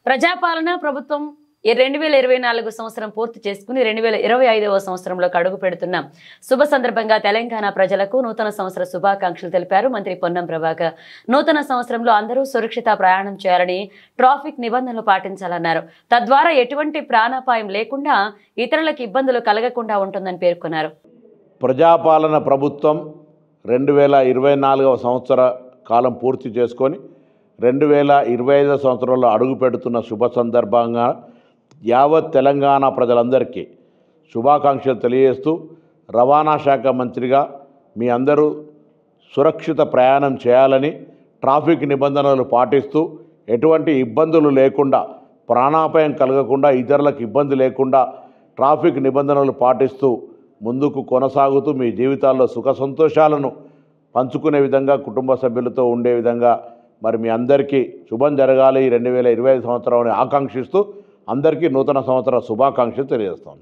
ప్రజాపాలన ప్రభుత్వం 2024 సంవత్సరం పూర్తి చేసుకుని 2025వ సంవత్సరంలోకి అడుగు పెడుతున్న శుభ సందర్భంగా తెలంగాణ ప్రజలకు నూతన సంవత్సర శుభాకాంక్షలు తెలిపారు మంత్రి పొన్నం ప్రభాకర్. నూతన సంవత్సరంలో అందరూ సురక్షిత ప్రయాణం చేయాలని, ట్రాఫిక్ నిబంధనలు పాటించాలన్నారు. తద్వారా ఎటువంటి ప్రాణాపాయం లేకుండా ఇతరులకు ఇబ్బందులు కలగకుండా ఉంటుందని పేర్కొన్నారు. ప్రజాపాలన ప్రభుత్వం 2024వ సంవత్సర కాలం పూర్తి చేసుకొని 2025 సంవత్సరంలో అడుగు పెడుతున్న శుభ సందర్భంగా యావత్ తెలంగాణ ప్రజలందరికీ శుభాకాంక్షలు తెలియజేస్తూ, రవాణా శాఖ మంత్రిగా మీ అందరూ సురక్షిత ప్రయాణం చేయాలని, ట్రాఫిక్ నిబంధనలు పాటిస్తూ ఎటువంటి ఇబ్బందులు లేకుండా, ప్రాణాపాయం కలగకుండా, ఇతరులకు ఇబ్బంది లేకుండా ట్రాఫిక్ నిబంధనలు పాటిస్తూ ముందుకు కొనసాగుతూ మీ జీవితాల్లో సుఖ సంతోషాలను పంచుకునే విధంగా, కుటుంబ సభ్యులతో ఉండే విధంగా మరి మీ అందరికీ శుభం జరగాలి 2025 సంవత్సరం ఆకాంక్షిస్తూ అందరికీ నూతన సంవత్సర శుభాకాంక్షలు తెలియజేస్తాను.